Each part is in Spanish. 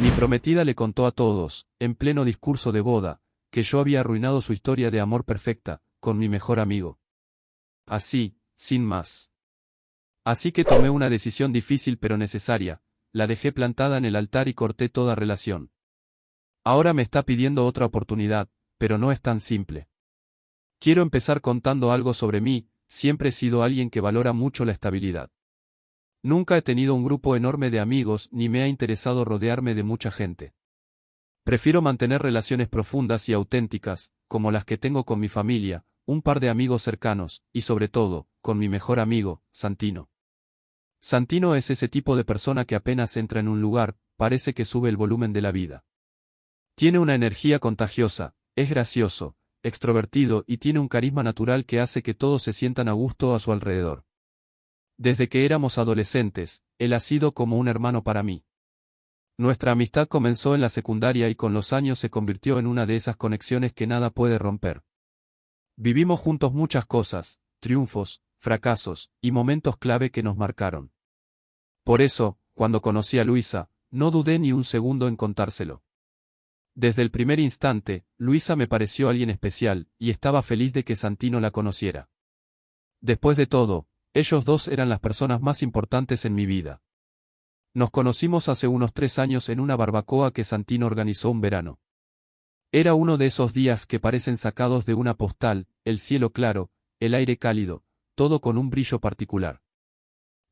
Mi prometida le contó a todos, en pleno discurso de boda, que yo había arruinado su historia de amor perfecta, con mi mejor amigo. Así, sin más. Así que tomé una decisión difícil pero necesaria, la dejé plantada en el altar y corté toda relación. Ahora me está pidiendo otra oportunidad, pero no es tan simple. Quiero empezar contando algo sobre mí. Siempre he sido alguien que valora mucho la estabilidad. Nunca he tenido un grupo enorme de amigos ni me ha interesado rodearme de mucha gente. Prefiero mantener relaciones profundas y auténticas, como las que tengo con mi familia, un par de amigos cercanos, y sobre todo, con mi mejor amigo, Santino. Santino es ese tipo de persona que apenas entra en un lugar, parece que sube el volumen de la vida. Tiene una energía contagiosa, es gracioso, extrovertido y tiene un carisma natural que hace que todos se sientan a gusto a su alrededor. Desde que éramos adolescentes, él ha sido como un hermano para mí. Nuestra amistad comenzó en la secundaria y con los años se convirtió en una de esas conexiones que nada puede romper. Vivimos juntos muchas cosas, triunfos, fracasos, y momentos clave que nos marcaron. Por eso, cuando conocí a Luisa, no dudé ni un segundo en contárselo. Desde el primer instante, Luisa me pareció alguien especial, y estaba feliz de que Santino la conociera. Después de todo, ellos dos eran las personas más importantes en mi vida. Nos conocimos hace unos 3 años en una barbacoa que Santino organizó un verano. Era uno de esos días que parecen sacados de una postal, el cielo claro, el aire cálido, todo con un brillo particular.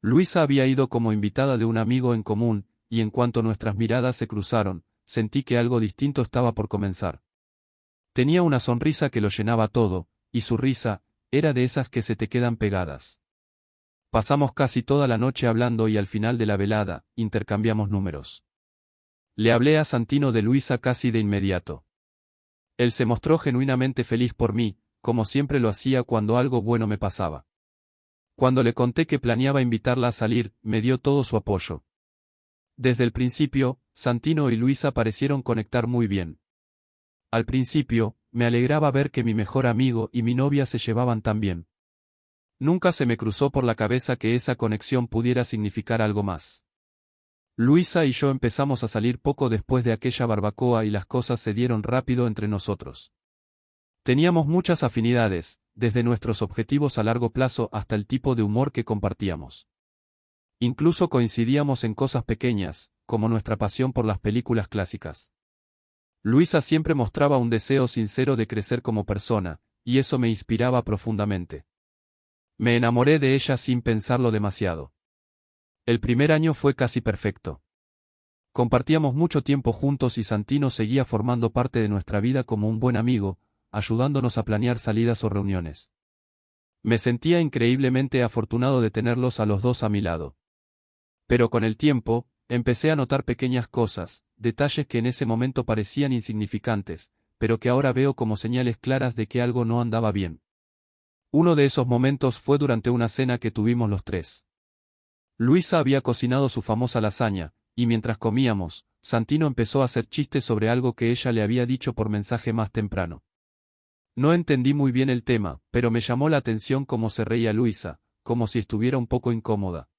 Luisa había ido como invitada de un amigo en común, y en cuanto nuestras miradas se cruzaron, sentí que algo distinto estaba por comenzar. Tenía una sonrisa que lo llenaba todo, y su risa, era de esas que se te quedan pegadas. Pasamos casi toda la noche hablando y al final de la velada, intercambiamos números. Le hablé a Santino de Luisa casi de inmediato. Él se mostró genuinamente feliz por mí, como siempre lo hacía cuando algo bueno me pasaba. Cuando le conté que planeaba invitarla a salir, me dio todo su apoyo. Desde el principio, Santino y Luisa parecieron conectar muy bien. Al principio, me alegraba ver que mi mejor amigo y mi novia se llevaban tan bien. Nunca se me cruzó por la cabeza que esa conexión pudiera significar algo más. Luisa y yo empezamos a salir poco después de aquella barbacoa y las cosas se dieron rápido entre nosotros. Teníamos muchas afinidades, desde nuestros objetivos a largo plazo hasta el tipo de humor que compartíamos. Incluso coincidíamos en cosas pequeñas, como nuestra pasión por las películas clásicas. Luisa siempre mostraba un deseo sincero de crecer como persona, y eso me inspiraba profundamente. Me enamoré de ella sin pensarlo demasiado. El primer año fue casi perfecto. Compartíamos mucho tiempo juntos y Santino seguía formando parte de nuestra vida como un buen amigo, ayudándonos a planear salidas o reuniones. Me sentía increíblemente afortunado de tenerlos a los dos a mi lado. Pero con el tiempo, empecé a notar pequeñas cosas, detalles que en ese momento parecían insignificantes, pero que ahora veo como señales claras de que algo no andaba bien. Uno de esos momentos fue durante una cena que tuvimos los tres. Luisa había cocinado su famosa lasaña, y mientras comíamos, Santino empezó a hacer chistes sobre algo que ella le había dicho por mensaje más temprano. No entendí muy bien el tema, pero me llamó la atención cómo se reía Luisa, como si estuviera un poco incómoda.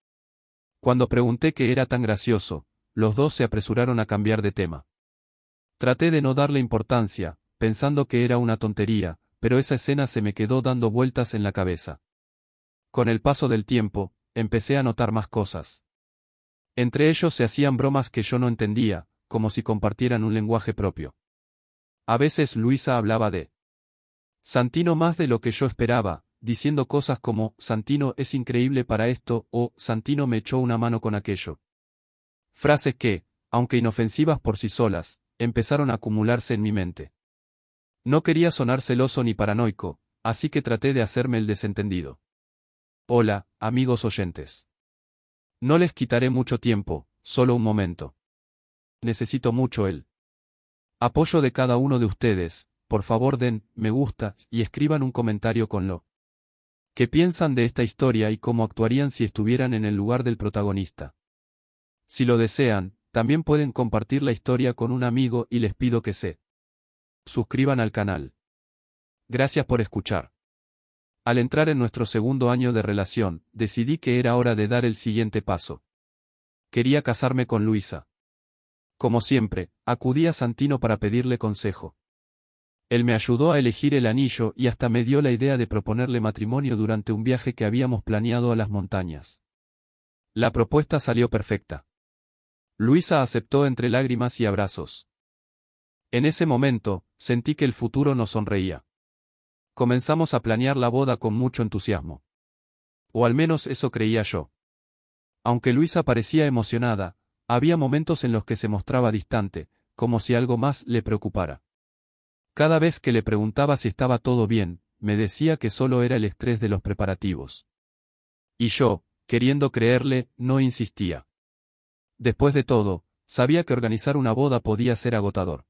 Cuando pregunté qué era tan gracioso, los dos se apresuraron a cambiar de tema. Traté de no darle importancia, pensando que era una tontería, pero esa escena se me quedó dando vueltas en la cabeza. Con el paso del tiempo, empecé a notar más cosas. Entre ellos se hacían bromas que yo no entendía, como si compartieran un lenguaje propio. A veces Luisa hablaba de Santino más de lo que yo esperaba, diciendo cosas como, Santino es increíble para esto, o, Santino me echó una mano con aquello. Frases que, aunque inofensivas por sí solas, empezaron a acumularse en mi mente. No quería sonar celoso ni paranoico, así que traté de hacerme el desentendido. Hola, amigos oyentes. No les quitaré mucho tiempo, solo un momento. Necesito mucho el apoyo de cada uno de ustedes. Por favor den me gusta y escriban un comentario con lo que piensan de esta historia y cómo actuarían si estuvieran en el lugar del protagonista. Si lo desean, también pueden compartir la historia con un amigo y les pido que se suscriban al canal. Gracias por escuchar. Al entrar en nuestro segundo año de relación, decidí que era hora de dar el siguiente paso. Quería casarme con Luisa. Como siempre, acudí a Santino para pedirle consejo. Él me ayudó a elegir el anillo y hasta me dio la idea de proponerle matrimonio durante un viaje que habíamos planeado a las montañas. La propuesta salió perfecta. Luisa aceptó entre lágrimas y abrazos. En ese momento, sentí que el futuro nos sonreía. Comenzamos a planear la boda con mucho entusiasmo. O al menos eso creía yo. Aunque Luisa parecía emocionada, había momentos en los que se mostraba distante, como si algo más le preocupara. Cada vez que le preguntaba si estaba todo bien, me decía que solo era el estrés de los preparativos. Y yo, queriendo creerle, no insistía. Después de todo, sabía que organizar una boda podía ser agotador.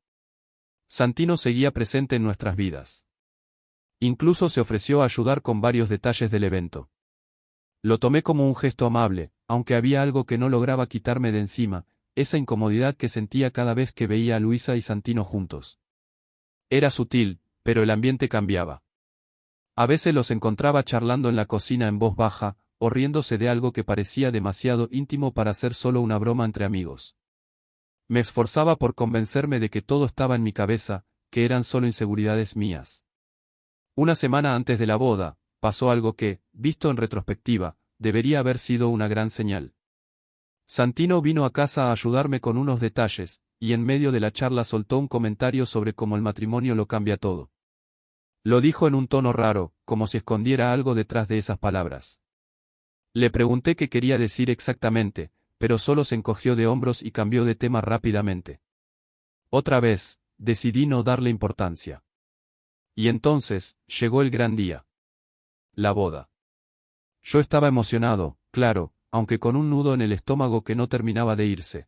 Santino seguía presente en nuestras vidas. Incluso se ofreció a ayudar con varios detalles del evento. Lo tomé como un gesto amable, aunque había algo que no lograba quitarme de encima, esa incomodidad que sentía cada vez que veía a Luisa y Santino juntos. Era sutil, pero el ambiente cambiaba. A veces los encontraba charlando en la cocina en voz baja, o riéndose de algo que parecía demasiado íntimo para ser solo una broma entre amigos. Me esforzaba por convencerme de que todo estaba en mi cabeza, que eran solo inseguridades mías. Una semana antes de la boda, pasó algo que, visto en retrospectiva, debería haber sido una gran señal. Santino vino a casa a ayudarme con unos detalles, y en medio de la charla soltó un comentario sobre cómo el matrimonio lo cambia todo. Lo dijo en un tono raro, como si escondiera algo detrás de esas palabras. Le pregunté qué quería decir exactamente, pero solo se encogió de hombros y cambió de tema rápidamente. Otra vez, decidí no darle importancia. Y entonces, llegó el gran día. La boda. Yo estaba emocionado, claro, aunque con un nudo en el estómago que no terminaba de irse.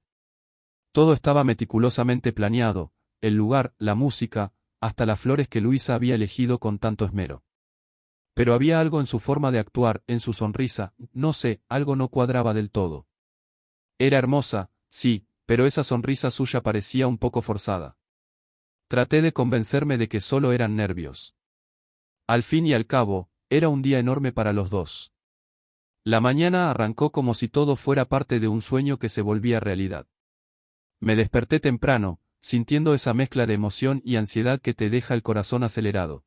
Todo estaba meticulosamente planeado, el lugar, la música, hasta las flores que Luisa había elegido con tanto esmero. Pero había algo en su forma de actuar, en su sonrisa, no sé, algo no cuadraba del todo. Era hermosa, sí, pero esa sonrisa suya parecía un poco forzada. Traté de convencerme de que solo eran nervios. Al fin y al cabo, era un día enorme para los dos. La mañana arrancó como si todo fuera parte de un sueño que se volvía realidad. Me desperté temprano, sintiendo esa mezcla de emoción y ansiedad que te deja el corazón acelerado.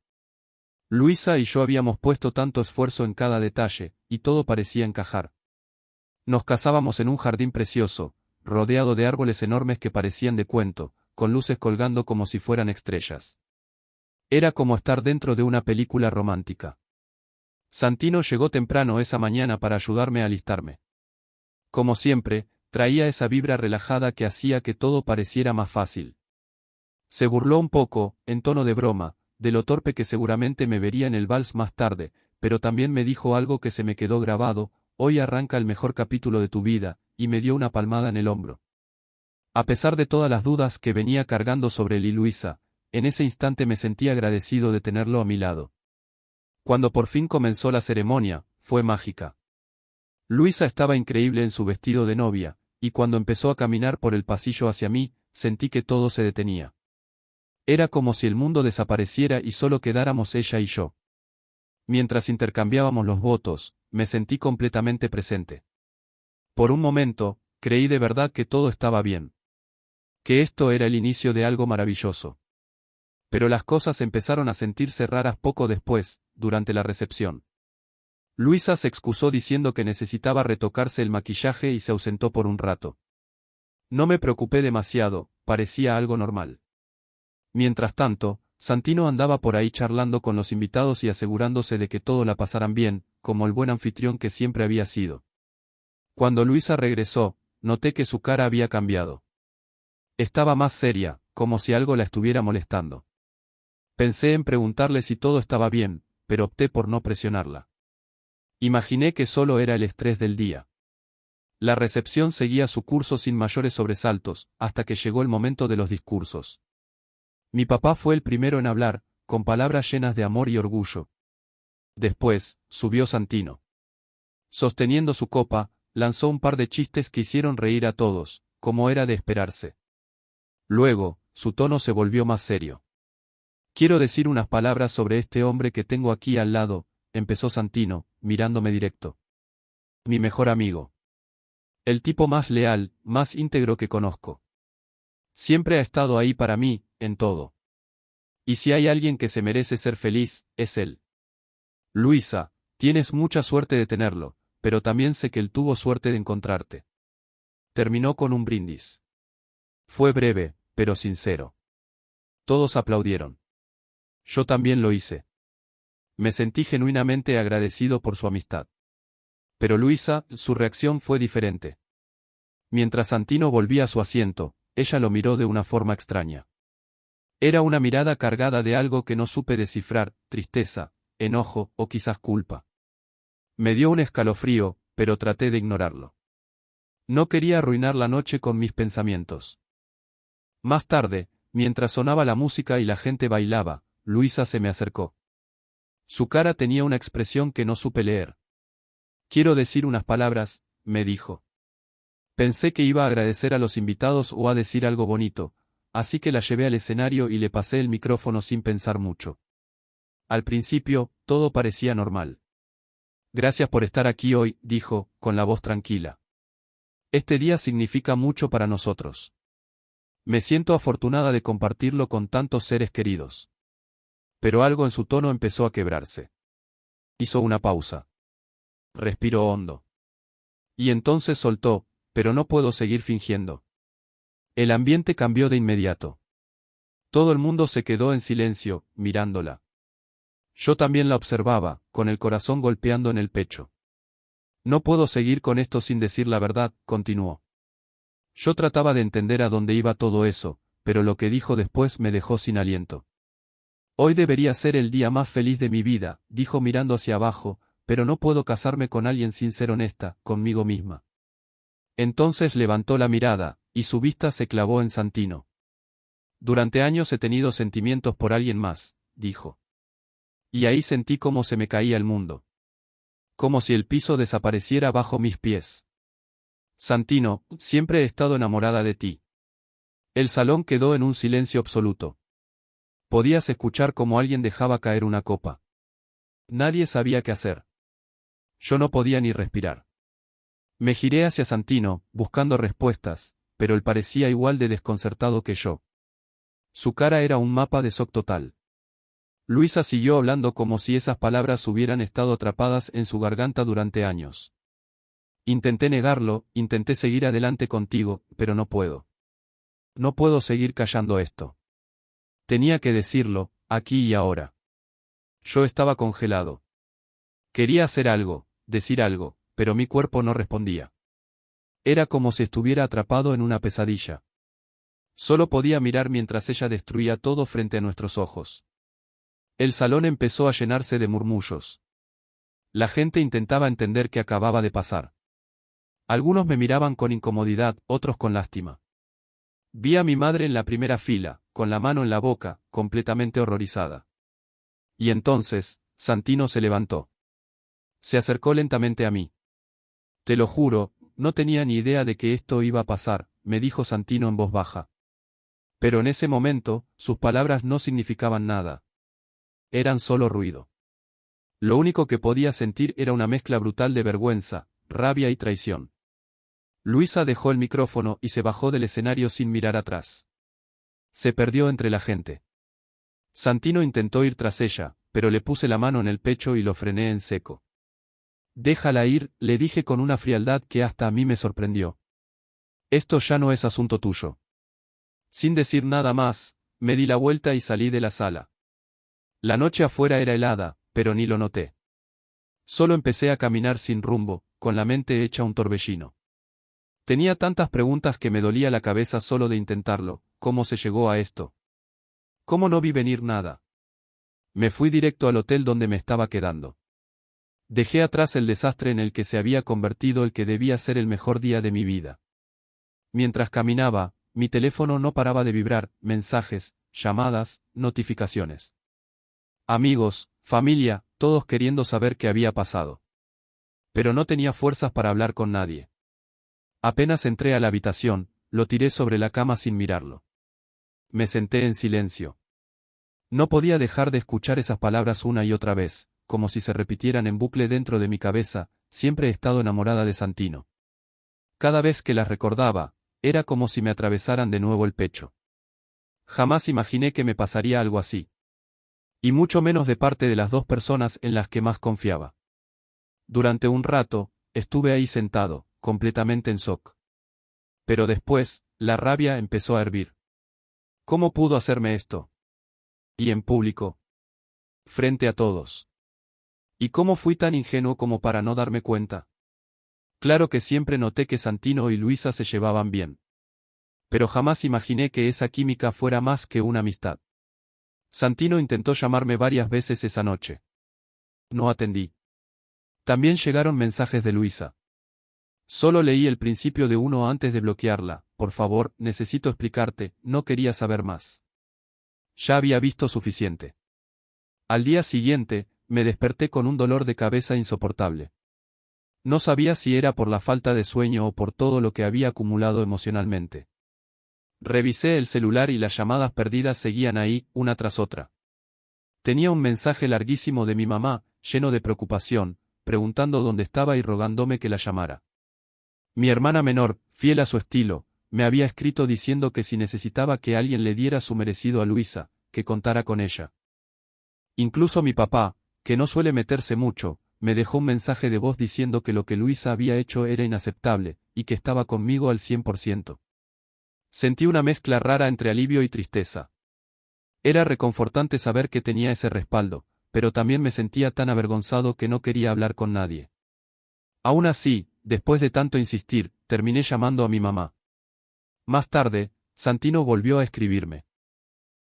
Luisa y yo habíamos puesto tanto esfuerzo en cada detalle, y todo parecía encajar. Nos casábamos en un jardín precioso, rodeado de árboles enormes que parecían de cuento, con luces colgando como si fueran estrellas. Era como estar dentro de una película romántica. Santino llegó temprano esa mañana para ayudarme a alistarme. Como siempre, traía esa vibra relajada que hacía que todo pareciera más fácil. Se burló un poco, en tono de broma, de lo torpe que seguramente me vería en el vals más tarde, pero también me dijo algo que se me quedó grabado: hoy arranca el mejor capítulo de tu vida, y me dio una palmada en el hombro. A pesar de todas las dudas que venía cargando sobre él y Luisa, en ese instante me sentí agradecido de tenerlo a mi lado. Cuando por fin comenzó la ceremonia, fue mágica. Luisa estaba increíble en su vestido de novia, y cuando empezó a caminar por el pasillo hacia mí, sentí que todo se detenía. Era como si el mundo desapareciera y solo quedáramos ella y yo. Mientras intercambiábamos los votos, me sentí completamente presente. Por un momento, creí de verdad que todo estaba bien. Que esto era el inicio de algo maravilloso. Pero las cosas empezaron a sentirse raras poco después, durante la recepción. Luisa se excusó diciendo que necesitaba retocarse el maquillaje y se ausentó por un rato. No me preocupé demasiado, parecía algo normal. Mientras tanto, Santino andaba por ahí charlando con los invitados y asegurándose de que todo la pasaran bien, como el buen anfitrión que siempre había sido. Cuando Luisa regresó, noté que su cara había cambiado. Estaba más seria, como si algo la estuviera molestando. Pensé en preguntarle si todo estaba bien, pero opté por no presionarla. Imaginé que solo era el estrés del día. La recepción seguía su curso sin mayores sobresaltos, hasta que llegó el momento de los discursos. Mi papá fue el primero en hablar, con palabras llenas de amor y orgullo. Después, subió Santino. Sosteniendo su copa, lanzó un par de chistes que hicieron reír a todos, como era de esperarse. Luego, su tono se volvió más serio. Quiero decir unas palabras sobre este hombre que tengo aquí al lado, empezó Santino, mirándome directo. Mi mejor amigo. El tipo más leal, más íntegro que conozco. Siempre ha estado ahí para mí, en todo. Y si hay alguien que se merece ser feliz, es él. Luisa, tienes mucha suerte de tenerlo, pero también sé que él tuvo suerte de encontrarte. Terminó con un brindis. Fue breve, pero sincero. Todos aplaudieron. Yo también lo hice. Me sentí genuinamente agradecido por su amistad. Pero Luisa, su reacción fue diferente. Mientras Santino volvía a su asiento, ella lo miró de una forma extraña. Era una mirada cargada de algo que no supe descifrar, tristeza, enojo o quizás culpa. Me dio un escalofrío, pero traté de ignorarlo. No quería arruinar la noche con mis pensamientos. Más tarde, mientras sonaba la música y la gente bailaba, Luisa se me acercó. Su cara tenía una expresión que no supe leer. Quiero decir unas palabras, me dijo. Pensé que iba a agradecer a los invitados o a decir algo bonito, así que la llevé al escenario y le pasé el micrófono sin pensar mucho. Al principio, todo parecía normal. Gracias por estar aquí hoy, dijo, con la voz tranquila. Este día significa mucho para nosotros. Me siento afortunada de compartirlo con tantos seres queridos. Pero algo en su tono empezó a quebrarse. Hizo una pausa. Respiró hondo. Y entonces soltó, pero no puedo seguir fingiendo. El ambiente cambió de inmediato. Todo el mundo se quedó en silencio, mirándola. Yo también la observaba, con el corazón golpeando en el pecho. No puedo seguir con esto sin decir la verdad, continuó. Yo trataba de entender a dónde iba todo eso, pero lo que dijo después me dejó sin aliento. Hoy debería ser el día más feliz de mi vida, dijo mirando hacia abajo, pero no puedo casarme con alguien sin ser honesta, conmigo misma. Entonces levantó la mirada, y su vista se clavó en Santino. Durante años he tenido sentimientos por alguien más, dijo. Y ahí sentí cómo se me caía el mundo. Como si el piso desapareciera bajo mis pies. Santino, siempre he estado enamorada de ti. El salón quedó en un silencio absoluto. Podías escuchar cómo alguien dejaba caer una copa. Nadie sabía qué hacer. Yo no podía ni respirar. Me giré hacia Santino, buscando respuestas, pero él parecía igual de desconcertado que yo. Su cara era un mapa de shock total. Luisa siguió hablando como si esas palabras hubieran estado atrapadas en su garganta durante años. Intenté negarlo, intenté seguir adelante contigo, pero no puedo. No puedo seguir callando esto. Tenía que decirlo, aquí y ahora. Yo estaba congelado. Quería hacer algo, decir algo, pero mi cuerpo no respondía. Era como si estuviera atrapado en una pesadilla. Solo podía mirar mientras ella destruía todo frente a nuestros ojos. El salón empezó a llenarse de murmullos. La gente intentaba entender qué acababa de pasar. Algunos me miraban con incomodidad, otros con lástima. Vi a mi madre en la primera fila, con la mano en la boca, completamente horrorizada. Y entonces, Santino se levantó. Se acercó lentamente a mí. Te lo juro, no tenía ni idea de que esto iba a pasar, me dijo Santino en voz baja. Pero en ese momento, sus palabras no significaban nada. Eran solo ruido. Lo único que podía sentir era una mezcla brutal de vergüenza, rabia y traición. Luisa dejó el micrófono y se bajó del escenario sin mirar atrás. Se perdió entre la gente. Santino intentó ir tras ella, pero le puse la mano en el pecho y lo frené en seco. Déjala ir, le dije con una frialdad que hasta a mí me sorprendió. Esto ya no es asunto tuyo. Sin decir nada más, me di la vuelta y salí de la sala. La noche afuera era helada, pero ni lo noté. Solo empecé a caminar sin rumbo, con la mente hecha un torbellino. Tenía tantas preguntas que me dolía la cabeza solo de intentarlo. ¿Cómo se llegó a esto? ¿Cómo no vi venir nada? Me fui directo al hotel donde me estaba quedando. Dejé atrás el desastre en el que se había convertido el que debía ser el mejor día de mi vida. Mientras caminaba, mi teléfono no paraba de vibrar, mensajes, llamadas, notificaciones. Amigos, familia, todos queriendo saber qué había pasado. Pero no tenía fuerzas para hablar con nadie. Apenas entré a la habitación, lo tiré sobre la cama sin mirarlo. Me senté en silencio. No podía dejar de escuchar esas palabras una y otra vez, como si se repitieran en bucle dentro de mi cabeza. Siempre he estado enamorada de Santino. Cada vez que las recordaba, era como si me atravesaran de nuevo el pecho. Jamás imaginé que me pasaría algo así. Y mucho menos de parte de las dos personas en las que más confiaba. Durante un rato, estuve ahí sentado, completamente en shock. Pero después, la rabia empezó a hervir. ¿Cómo pudo hacerme esto? Y en público. Frente a todos. ¿Y cómo fui tan ingenuo como para no darme cuenta? Claro que siempre noté que Santino y Luisa se llevaban bien. Pero jamás imaginé que esa química fuera más que una amistad. Santino intentó llamarme varias veces esa noche. No atendí. También llegaron mensajes de Luisa. Solo leí el principio de uno antes de bloquearla. Por favor, necesito explicarte, no quería saber más. Ya había visto suficiente. Al día siguiente, me desperté con un dolor de cabeza insoportable. No sabía si era por la falta de sueño o por todo lo que había acumulado emocionalmente. Revisé el celular y las llamadas perdidas seguían ahí, una tras otra. Tenía un mensaje larguísimo de mi mamá, lleno de preocupación, preguntando dónde estaba y rogándome que la llamara. Mi hermana menor, fiel a su estilo, me había escrito diciendo que si necesitaba que alguien le diera su merecido a Luisa, que contara con ella. Incluso mi papá, que no suele meterse mucho, me dejó un mensaje de voz diciendo que lo que Luisa había hecho era inaceptable, y que estaba conmigo al 100%. Sentí una mezcla rara entre alivio y tristeza. Era reconfortante saber que tenía ese respaldo, pero también me sentía tan avergonzado que no quería hablar con nadie. Aún así, después de tanto insistir, terminé llamando a mi mamá. Más tarde, Santino volvió a escribirme.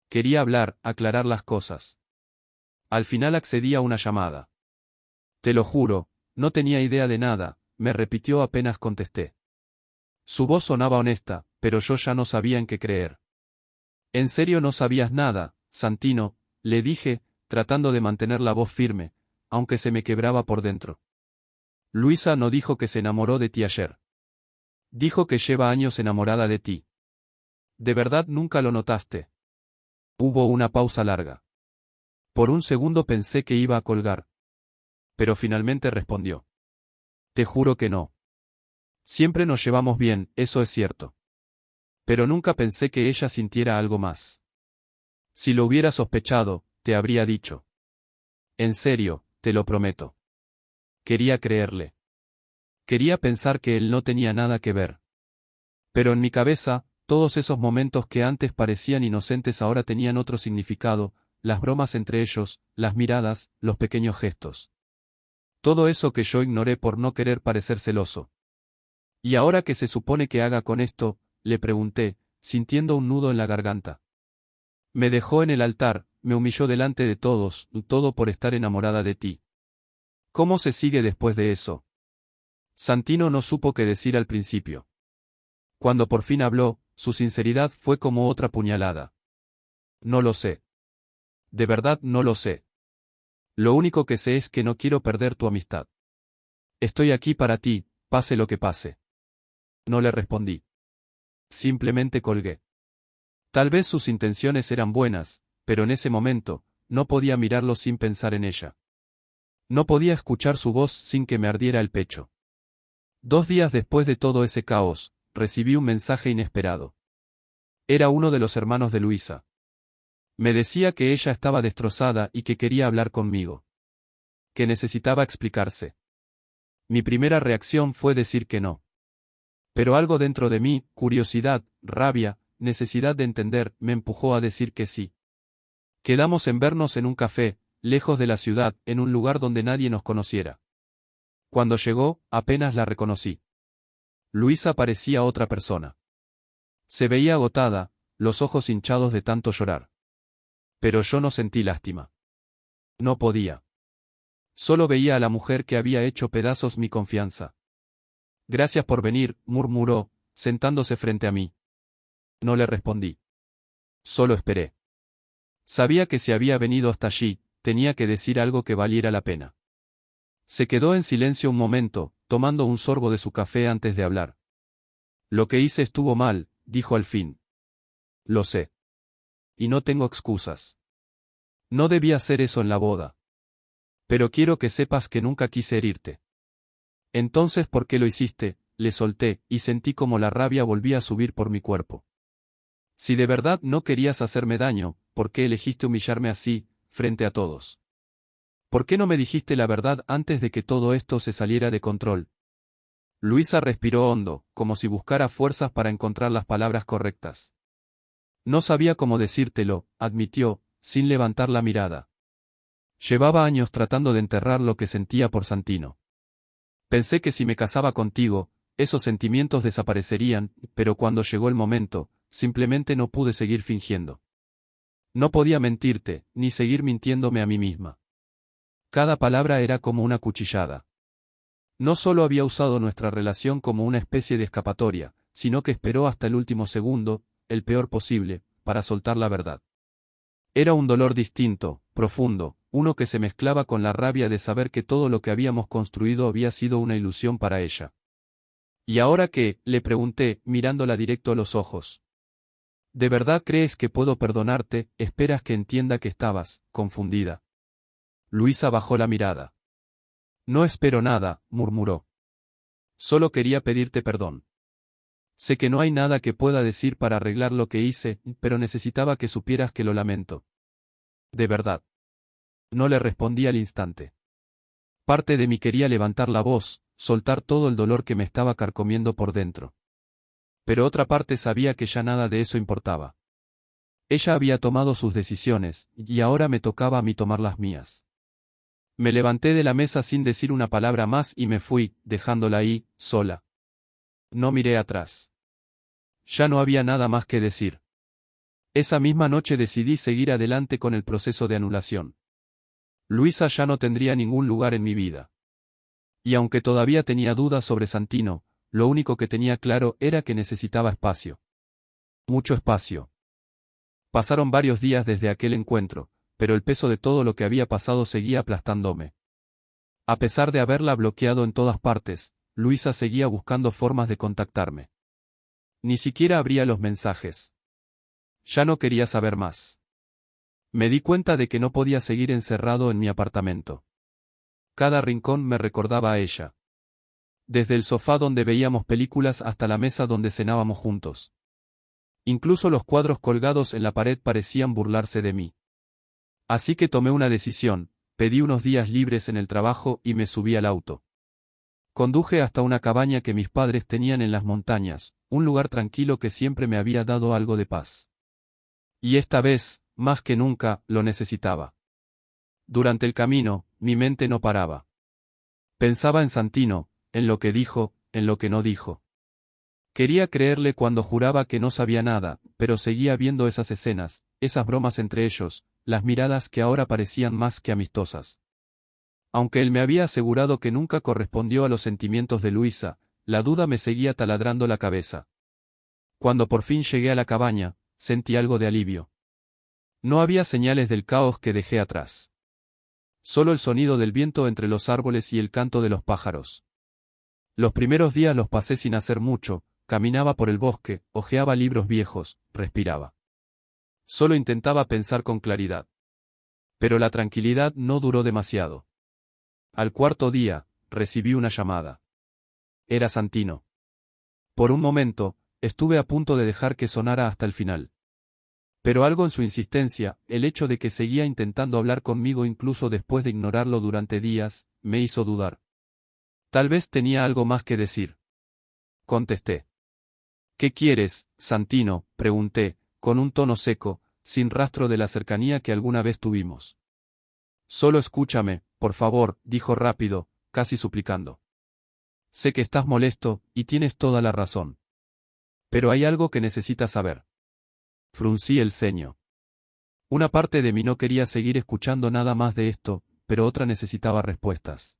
Quería hablar, aclarar las cosas. Al final accedí a una llamada. Te lo juro, no tenía idea de nada, me repitió apenas contesté. Su voz sonaba honesta, pero yo ya no sabía en qué creer. ¿En serio no sabías nada, Santino?, le dije, tratando de mantener la voz firme, aunque se me quebraba por dentro. Luisa no dijo que se enamoró de ti ayer. Dijo que lleva años enamorada de ti. ¿De verdad nunca lo notaste? Hubo una pausa larga. Por un segundo pensé que iba a colgar. Pero finalmente respondió. Te juro que no. Siempre nos llevamos bien, eso es cierto. Pero nunca pensé que ella sintiera algo más. Si lo hubiera sospechado, te habría dicho. En serio, te lo prometo. Quería creerle. Quería pensar que él no tenía nada que ver. Pero en mi cabeza, todos esos momentos que antes parecían inocentes ahora tenían otro significado, las bromas entre ellos, las miradas, los pequeños gestos. Todo eso que yo ignoré por no querer parecer celoso. ¿Y ahora qué se supone que haga con esto?, le pregunté, sintiendo un nudo en la garganta. Me dejó en el altar, me humilló delante de todos, todo por estar enamorada de ti. ¿Cómo se sigue después de eso? Santino no supo qué decir al principio. Cuando por fin habló, su sinceridad fue como otra puñalada. No lo sé. De verdad no lo sé. Lo único que sé es que no quiero perder tu amistad. Estoy aquí para ti, pase lo que pase. No le respondí. Simplemente colgué. Tal vez sus intenciones eran buenas, pero en ese momento, no podía mirarlo sin pensar en ella. No podía escuchar su voz sin que me ardiera el pecho. 2 días después de todo ese caos, recibí un mensaje inesperado. Era uno de los hermanos de Luisa. Me decía que ella estaba destrozada y que quería hablar conmigo. Que necesitaba explicarse. Mi primera reacción fue decir que no. Pero algo dentro de mí, curiosidad, rabia, necesidad de entender, me empujó a decir que sí. Quedamos en vernos en un café, lejos de la ciudad, en un lugar donde nadie nos conociera. Cuando llegó, apenas la reconocí. Luisa parecía otra persona. Se veía agotada, los ojos hinchados de tanto llorar. Pero yo no sentí lástima. No podía. Solo veía a la mujer que había hecho pedazos mi confianza. Gracias por venir, murmuró, sentándose frente a mí. No le respondí. Solo esperé. Sabía que si había venido hasta allí, tenía que decir algo que valiera la pena. Se quedó en silencio un momento, tomando un sorbo de su café antes de hablar. Lo que hice estuvo mal, dijo al fin. Lo sé. Y no tengo excusas. No debía hacer eso en la boda. Pero quiero que sepas que nunca quise herirte. Entonces, ¿por qué lo hiciste?, le solté, y sentí como la rabia volvía a subir por mi cuerpo. Si de verdad no querías hacerme daño, ¿por qué elegiste humillarme así, frente a todos? ¿Por qué no me dijiste la verdad antes de que todo esto se saliera de control? Luisa respiró hondo, como si buscara fuerzas para encontrar las palabras correctas. No sabía cómo decírtelo, admitió, sin levantar la mirada. Llevaba años tratando de enterrar lo que sentía por Santino. Pensé que si me casaba contigo, esos sentimientos desaparecerían, pero cuando llegó el momento, simplemente no pude seguir fingiendo. No podía mentirte, ni seguir mintiéndome a mí misma. Cada palabra era como una cuchillada. No solo había usado nuestra relación como una especie de escapatoria, sino que esperó hasta el último segundo, el peor posible, para soltar la verdad. Era un dolor distinto, profundo, uno que se mezclaba con la rabia de saber que todo lo que habíamos construido había sido una ilusión para ella. ¿Y ahora qué?, le pregunté, mirándola directo a los ojos. ¿De verdad crees que puedo perdonarte? ¿Esperas que entienda que estabas confundida? Luisa bajó la mirada. No espero nada, murmuró. Solo quería pedirte perdón. Sé que no hay nada que pueda decir para arreglar lo que hice, pero necesitaba que supieras que lo lamento. De verdad. No le respondí al instante. Parte de mí quería levantar la voz, soltar todo el dolor que me estaba carcomiendo por dentro. Pero otra parte sabía que ya nada de eso importaba. Ella había tomado sus decisiones, y ahora me tocaba a mí tomar las mías. Me levanté de la mesa sin decir una palabra más y me fui, dejándola ahí, sola. No miré atrás. Ya no había nada más que decir. Esa misma noche decidí seguir adelante con el proceso de anulación. Luisa ya no tendría ningún lugar en mi vida. Y aunque todavía tenía dudas sobre Santino, lo único que tenía claro era que necesitaba espacio. Mucho espacio. Pasaron varios días desde aquel encuentro, pero el peso de todo lo que había pasado seguía aplastándome. A pesar de haberla bloqueado en todas partes, Luisa seguía buscando formas de contactarme. Ni siquiera abría los mensajes. Ya no quería saber más. Me di cuenta de que no podía seguir encerrado en mi apartamento. Cada rincón me recordaba a ella. Desde el sofá donde veíamos películas hasta la mesa donde cenábamos juntos. Incluso los cuadros colgados en la pared parecían burlarse de mí. Así que tomé una decisión, pedí unos días libres en el trabajo y me subí al auto. Conduje hasta una cabaña que mis padres tenían en las montañas, un lugar tranquilo que siempre me había dado algo de paz. Y esta vez, más que nunca, lo necesitaba. Durante el camino, mi mente no paraba. Pensaba en Santino, en lo que dijo, en lo que no dijo. Quería creerle cuando juraba que no sabía nada, pero seguía viendo esas escenas, esas bromas entre ellos, las miradas que ahora parecían más que amistosas. Aunque él me había asegurado que nunca correspondió a los sentimientos de Luisa, la duda me seguía taladrando la cabeza. Cuando por fin llegué a la cabaña, sentí algo de alivio. No había señales del caos que dejé atrás. Solo el sonido del viento entre los árboles y el canto de los pájaros. Los primeros días los pasé sin hacer mucho, caminaba por el bosque, hojeaba libros viejos, respiraba. Solo intentaba pensar con claridad. Pero la tranquilidad no duró demasiado. Al cuarto día, recibí una llamada. Era Santino. Por un momento, estuve a punto de dejar que sonara hasta el final. Pero algo en su insistencia, el hecho de que seguía intentando hablar conmigo incluso después de ignorarlo durante días, me hizo dudar. Tal vez tenía algo más que decir. Contesté. ¿Qué quieres, Santino?, pregunté, con un tono seco, sin rastro de la cercanía que alguna vez tuvimos. Solo escúchame, por favor, dijo rápido, casi suplicando. Sé que estás molesto, y tienes toda la razón. Pero hay algo que necesitas saber. Fruncí el ceño. Una parte de mí no quería seguir escuchando nada más de esto, pero otra necesitaba respuestas.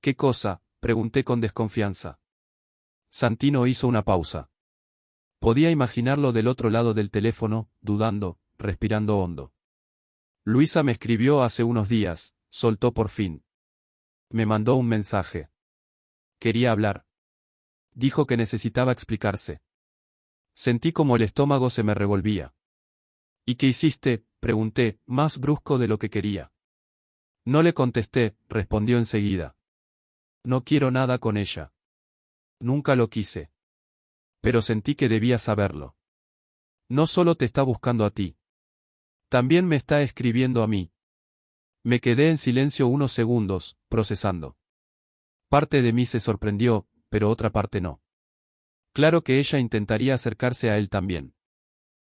¿Qué cosa?, pregunté con desconfianza. Santino hizo una pausa. Podía imaginarlo del otro lado del teléfono, dudando, respirando hondo. Luisa me escribió hace unos días, soltó por fin. Me mandó un mensaje. Quería hablar. Dijo que necesitaba explicarse. Sentí como el estómago se me revolvía. ¿Y qué hiciste?, pregunté, más brusco de lo que quería. No le contesté, respondió enseguida. No quiero nada con ella. Nunca lo quise. Pero sentí que debía saberlo. No solo te está buscando a ti. También me está escribiendo a mí. Me quedé en silencio unos segundos, procesando. Parte de mí se sorprendió, pero otra parte no. Claro que ella intentaría acercarse a él también.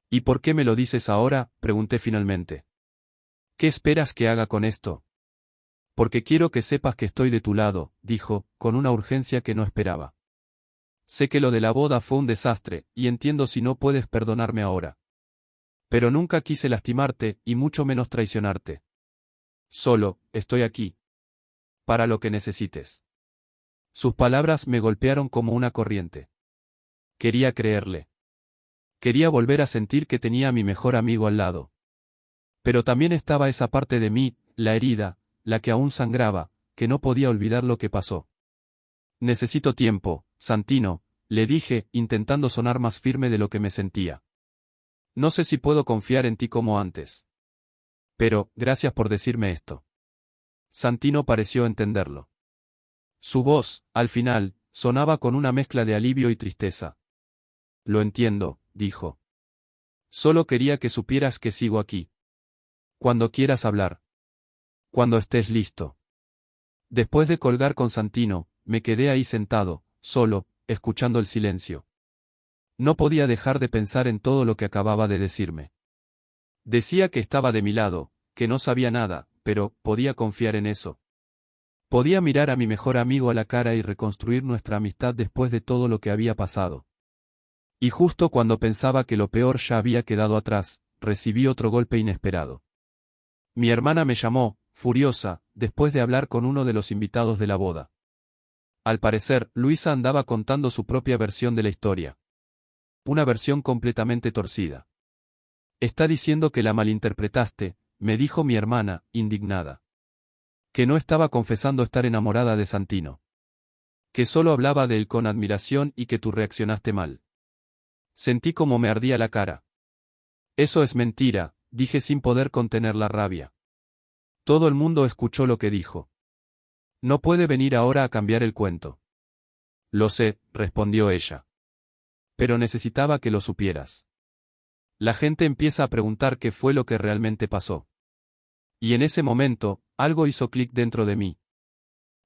¿Y por qué me lo dices ahora?, pregunté finalmente. ¿Qué esperas que haga con esto? Porque quiero que sepas que estoy de tu lado, dijo, con una urgencia que no esperaba. Sé que lo de la boda fue un desastre, y entiendo si no puedes perdonarme ahora. Pero nunca quise lastimarte, y mucho menos traicionarte. Solo, estoy aquí. Para lo que necesites. Sus palabras me golpearon como una corriente. Quería creerle. Quería volver a sentir que tenía a mi mejor amigo al lado. Pero también estaba esa parte de mí, la herida, la que aún sangraba, que no podía olvidar lo que pasó. Necesito tiempo, Santino, le dije, intentando sonar más firme de lo que me sentía. No sé si puedo confiar en ti como antes. Pero, gracias por decirme esto. Santino pareció entenderlo. Su voz, al final, sonaba con una mezcla de alivio y tristeza. Lo entiendo, dijo. Solo quería que supieras que sigo aquí. Cuando quieras hablar. Cuando estés listo. Después de colgar con Santino, me quedé ahí sentado, solo, escuchando el silencio. No podía dejar de pensar en todo lo que acababa de decirme. Decía que estaba de mi lado, que no sabía nada, pero podía confiar en eso. Podía mirar a mi mejor amigo a la cara y reconstruir nuestra amistad después de todo lo que había pasado. Y justo cuando pensaba que lo peor ya había quedado atrás, recibí otro golpe inesperado. Mi hermana me llamó, furiosa, después de hablar con uno de los invitados de la boda. Al parecer, Luisa andaba contando su propia versión de la historia. Una versión completamente torcida. Está diciendo que la malinterpretaste, me dijo mi hermana, indignada. Que no estaba confesando estar enamorada de Santino. Que solo hablaba de él con admiración y que tú reaccionaste mal. Sentí como me ardía la cara. Eso es mentira, dije sin poder contener la rabia. Todo el mundo escuchó lo que dijo. No puede venir ahora a cambiar el cuento. Lo sé, respondió ella. Pero necesitaba que lo supieras. La gente empieza a preguntar qué fue lo que realmente pasó. Y en ese momento, algo hizo clic dentro de mí.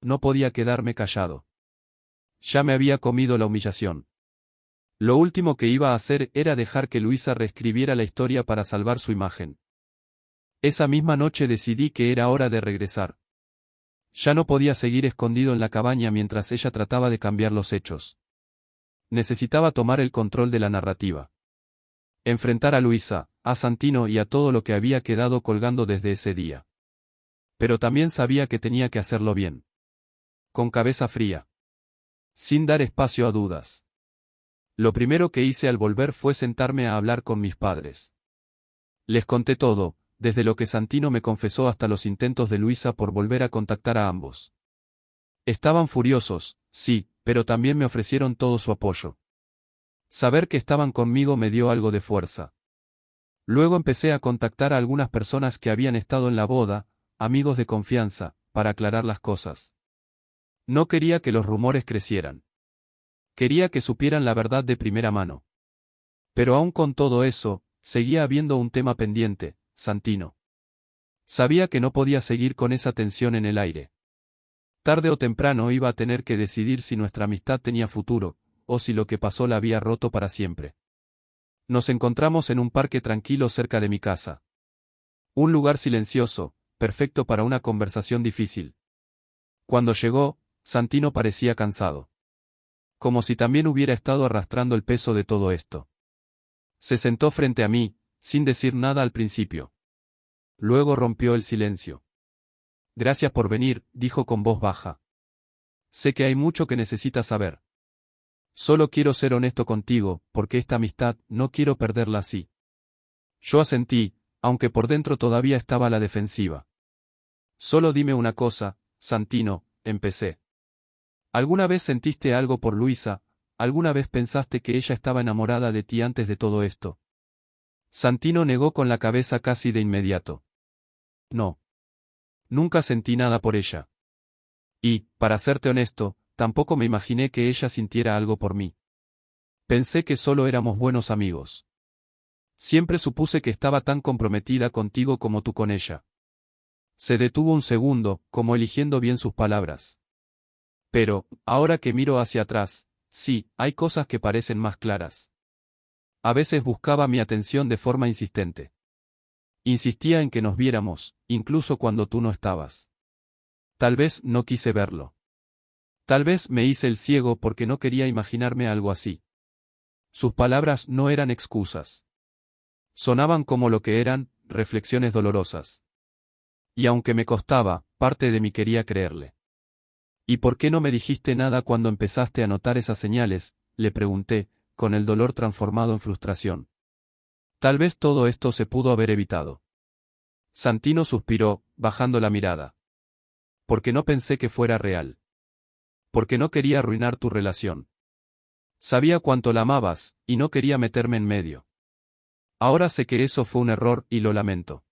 No podía quedarme callado. Ya me había comido la humillación. Lo último que iba a hacer era dejar que Luisa reescribiera la historia para salvar su imagen. Esa misma noche decidí que era hora de regresar. Ya no podía seguir escondido en la cabaña mientras ella trataba de cambiar los hechos. Necesitaba tomar el control de la narrativa. Enfrentar a Luisa, a Santino y a todo lo que había quedado colgando desde ese día. Pero también sabía que tenía que hacerlo bien. Con cabeza fría. Sin dar espacio a dudas. Lo primero que hice al volver fue sentarme a hablar con mis padres. Les conté todo, desde lo que Santino me confesó hasta los intentos de Luisa por volver a contactar a ambos. Estaban furiosos, sí, pero también me ofrecieron todo su apoyo. Saber que estaban conmigo me dio algo de fuerza. Luego empecé a contactar a algunas personas que habían estado en la boda, amigos de confianza, para aclarar las cosas. No quería que los rumores crecieran. Quería que supieran la verdad de primera mano. Pero aún con todo eso, seguía habiendo un tema pendiente, Santino. Sabía que no podía seguir con esa tensión en el aire. Tarde o temprano iba a tener que decidir si nuestra amistad tenía futuro, o si lo que pasó la había roto para siempre. Nos encontramos en un parque tranquilo cerca de mi casa. Un lugar silencioso, perfecto para una conversación difícil. Cuando llegó, Santino parecía cansado. Como si también hubiera estado arrastrando el peso de todo esto. Se sentó frente a mí, sin decir nada al principio. Luego rompió el silencio. Gracias por venir, dijo con voz baja. Sé que hay mucho que necesitas saber. Solo quiero ser honesto contigo, porque esta amistad no quiero perderla así. Yo asentí, aunque por dentro todavía estaba a la defensiva. Solo dime una cosa, Santino, empecé. ¿Alguna vez sentiste algo por Luisa? ¿Alguna vez pensaste que ella estaba enamorada de ti antes de todo esto? Santino negó con la cabeza casi de inmediato. No. Nunca sentí nada por ella. Y, para serte honesto, tampoco me imaginé que ella sintiera algo por mí. Pensé que solo éramos buenos amigos. Siempre supuse que estaba tan comprometida contigo como tú con ella. Se detuvo un segundo, como eligiendo bien sus palabras. Pero, ahora que miro hacia atrás, sí, hay cosas que parecen más claras. A veces buscaba mi atención de forma insistente. Insistía en que nos viéramos, incluso cuando tú no estabas. Tal vez no quise verlo. Tal vez me hice el ciego porque no quería imaginarme algo así. Sus palabras no eran excusas. Sonaban como lo que eran, reflexiones dolorosas. Y aunque me costaba, parte de mí quería creerle. ¿Y por qué no me dijiste nada cuando empezaste a notar esas señales?, le pregunté, con el dolor transformado en frustración. Tal vez todo esto se pudo haber evitado. Santino suspiró, bajando la mirada. Porque no pensé que fuera real. Porque no quería arruinar tu relación. Sabía cuánto la amabas, y no quería meterme en medio. Ahora sé que eso fue un error y lo lamento.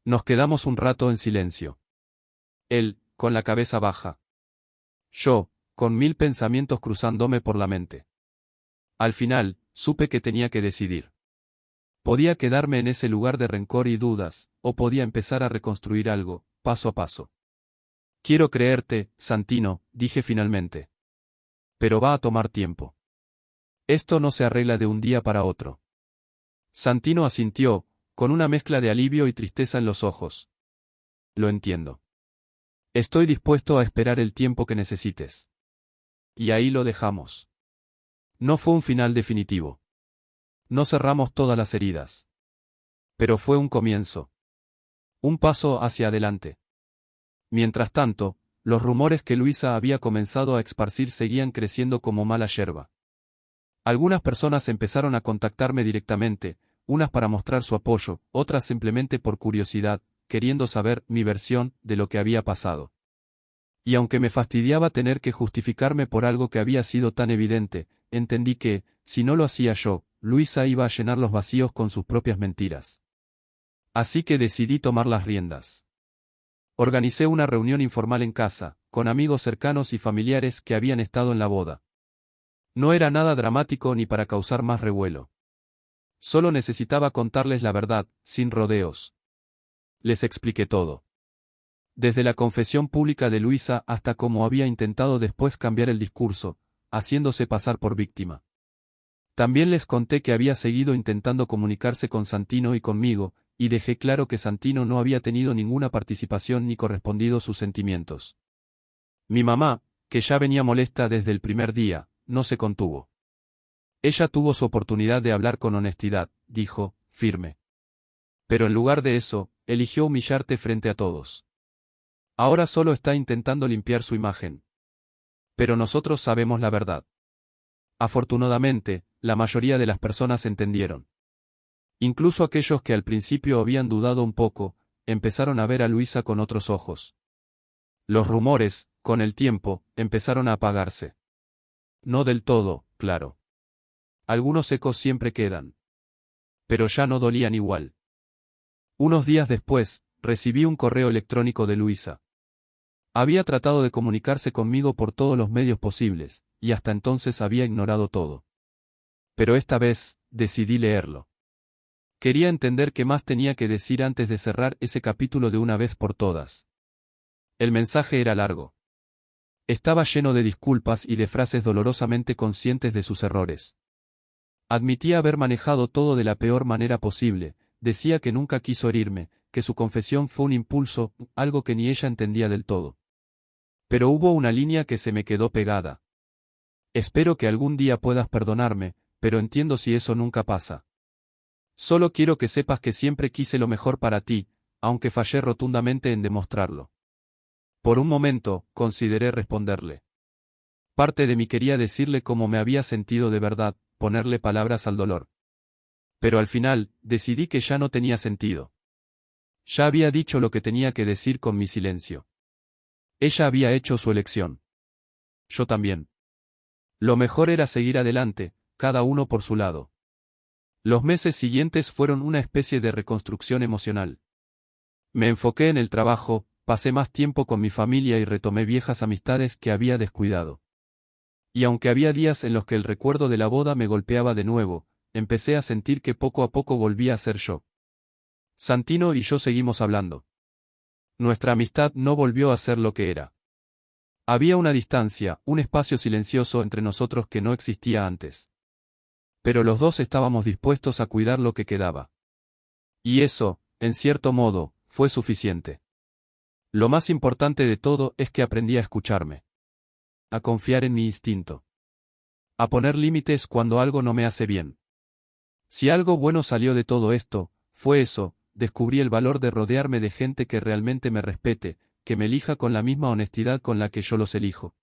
Nos quedamos un rato en silencio. Él, con la cabeza baja. Yo, con 1000 pensamientos cruzándome por la mente. Al final, supe que tenía que decidir. Podía quedarme en ese lugar de rencor y dudas, o podía empezar a reconstruir algo, paso a paso. Quiero creerte, Santino, dije finalmente. Pero va a tomar tiempo. Esto no se arregla de un día para otro. Santino asintió, con una mezcla de alivio y tristeza en los ojos. Lo entiendo. Estoy dispuesto a esperar el tiempo que necesites. Y ahí lo dejamos. No fue un final definitivo. No cerramos todas las heridas. Pero fue un comienzo. Un paso hacia adelante. Mientras tanto, los rumores que Luisa había comenzado a esparcir seguían creciendo como mala yerba. Algunas personas empezaron a contactarme directamente, unas para mostrar su apoyo, otras simplemente por curiosidad, queriendo saber mi versión de lo que había pasado. Y aunque me fastidiaba tener que justificarme por algo que había sido tan evidente, entendí que, si no lo hacía yo, Luisa iba a llenar los vacíos con sus propias mentiras. Así que decidí tomar las riendas. Organicé una reunión informal en casa, con amigos cercanos y familiares que habían estado en la boda. No era nada dramático ni para causar más revuelo. Solo necesitaba contarles la verdad, sin rodeos. Les expliqué todo. Desde la confesión pública de Luisa hasta cómo había intentado después cambiar el discurso, haciéndose pasar por víctima. También les conté que había seguido intentando comunicarse con Santino y conmigo, y dejé claro que Santino no había tenido ninguna participación ni correspondido sus sentimientos. Mi mamá, que ya venía molesta desde el primer día, no se contuvo. Ella tuvo su oportunidad de hablar con honestidad, dijo, firme. Pero en lugar de eso, eligió humillarte frente a todos. Ahora solo está intentando limpiar su imagen. Pero nosotros sabemos la verdad. Afortunadamente, la mayoría de las personas entendieron. Incluso aquellos que al principio habían dudado un poco, empezaron a ver a Luisa con otros ojos. Los rumores, con el tiempo, empezaron a apagarse. No del todo, claro. Algunos ecos siempre quedan. Pero ya no dolían igual. Unos días después, recibí un correo electrónico de Luisa. Había tratado de comunicarse conmigo por todos los medios posibles, y hasta entonces había ignorado todo. Pero esta vez, decidí leerlo. Quería entender qué más tenía que decir antes de cerrar ese capítulo de una vez por todas. El mensaje era largo. Estaba lleno de disculpas y de frases dolorosamente conscientes de sus errores. Admitía haber manejado todo de la peor manera posible, decía que nunca quiso herirme, que su confesión fue un impulso, algo que ni ella entendía del todo. Pero hubo una línea que se me quedó pegada. Espero que algún día puedas perdonarme, pero entiendo si eso nunca pasa. Solo quiero que sepas que siempre quise lo mejor para ti, aunque fallé rotundamente en demostrarlo. Por un momento, consideré responderle. Parte de mí quería decirle cómo me había sentido de verdad, ponerle palabras al dolor. Pero al final, decidí que ya no tenía sentido. Ya había dicho lo que tenía que decir con mi silencio. Ella había hecho su elección. Yo también. Lo mejor era seguir adelante, cada uno por su lado. Los meses siguientes fueron una especie de reconstrucción emocional. Me enfoqué en el trabajo, pasé más tiempo con mi familia y retomé viejas amistades que había descuidado. Y aunque había días en los que el recuerdo de la boda me golpeaba de nuevo, empecé a sentir que poco a poco volvía a ser yo. Santino y yo seguimos hablando. Nuestra amistad no volvió a ser lo que era. Había una distancia, un espacio silencioso entre nosotros que no existía antes. Pero los dos estábamos dispuestos a cuidar lo que quedaba. Y eso, en cierto modo, fue suficiente. Lo más importante de todo es que aprendí a escucharme. A confiar en mi instinto. A poner límites cuando algo no me hace bien. Si algo bueno salió de todo esto, fue eso: descubrí el valor de rodearme de gente que realmente me respete, que me elija con la misma honestidad con la que yo los elijo.